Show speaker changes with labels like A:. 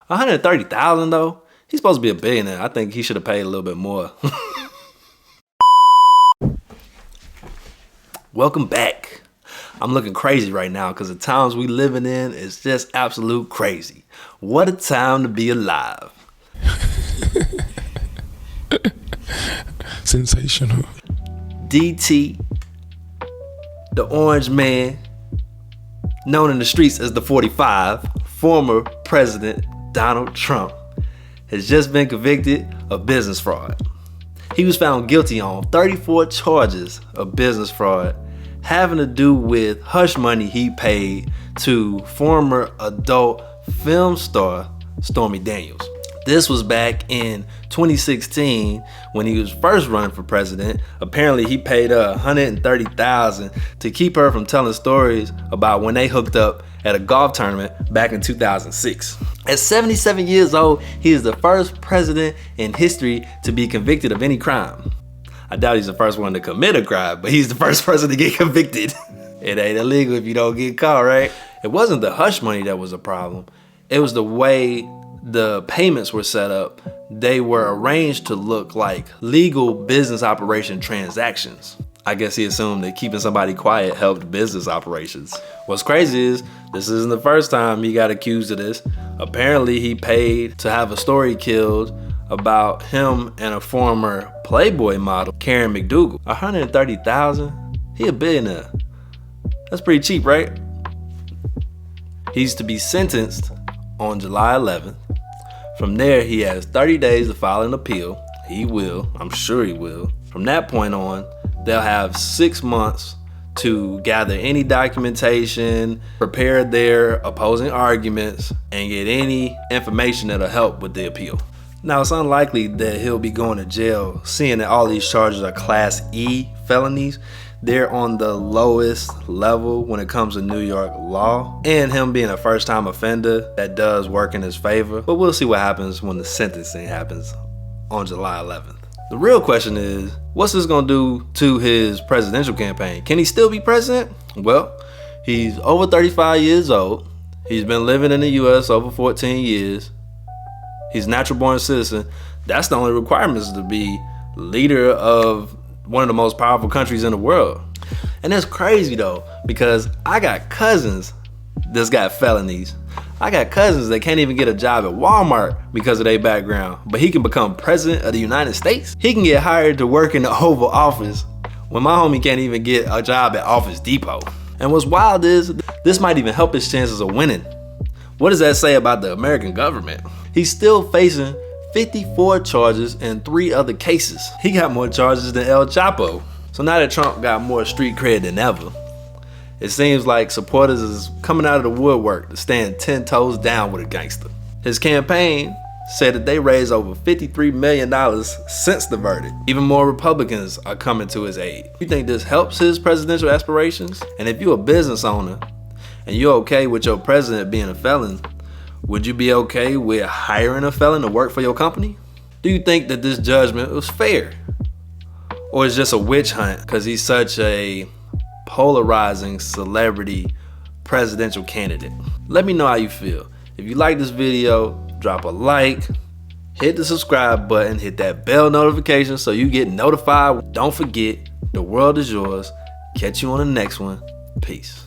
A: $130,000 though? He's supposed to be a billionaire. I think he should have paid a little bit more. Welcome back. I'm looking crazy right now because the times we living in is just absolute crazy. What a time to be alive.
B: Sensational.
A: DT, the Orange Man, known in the streets as the 45, former President Donald Trump, has just been convicted of business fraud. He was found guilty on 34 charges of business fraud having to do with hush money he paid to former adult film star Stormy Daniels. This was back in 2016 when he was first running for president. Apparently he paid her $130,000 to keep her from telling stories about when they hooked up at a golf tournament back in 2006. At 77 years old, he is the first president in history to be convicted of any crime. I doubt he's the first one to commit a crime, but he's the first person to get convicted. It ain't illegal if you don't get caught, right? It wasn't the hush money that was a problem. It was the way the payments were set up. They were arranged to look like legal business operation transactions. I guess he assumed that keeping somebody quiet helped business operations. What's crazy is this isn't the first time he got accused of this. Apparently he paid to have a story killed about him and a former Playboy model, Karen McDougal. $130,000? He a billionaire. That's pretty cheap, right? He's to be sentenced on July 11th. From there, he has 30 days to file an appeal. He will, I'm sure he will. From that point on, they'll have 6 months to gather any documentation, prepare their opposing arguments, and get any information that'll help with the appeal. Now, it's unlikely that he'll be going to jail, seeing that all these charges are Class E felonies. They're on the lowest level when it comes to New York law, and him being a first-time offender, that does work in his favor. But we'll see what happens when the sentencing happens on July 11th. The real question is, what's this gonna do to his presidential campaign? Can he still be president? Well, he's over 35 years old. He's been living in the US over 14 years. He's a natural born citizen. That's the only requirement, is to be leader of one of the most powerful countries in the world. And that's crazy though, because I got cousins that's got felonies. I got cousins that can't even get a job at Walmart because of their background, but he can become president of the United States. He can get hired to work in the Oval Office when my homie can't even get a job at Office Depot. And what's wild is, this might even help his chances of winning. What does that say about the American government? He's still facing 54 charges in 3 other cases. He got more charges than El Chapo. So now that Trump got more street cred than ever, it seems like supporters is coming out of the woodwork to stand 10 toes down with a gangster. His campaign said that they raised over $53 million since the verdict. Even more Republicans are coming to his aid. You think this helps his presidential aspirations? And if you're a business owner and you're okay with your president being a felon, would you be okay with hiring a felon to work for your company? Do you think that this judgment was fair? Or is just a witch hunt because he's such a polarizing celebrity presidential candidate? Let me know how you feel. If you like this video, drop a like, hit the subscribe button, hit that bell notification so you get notified. Don't forget, the world is yours. Catch you on the next one. Peace.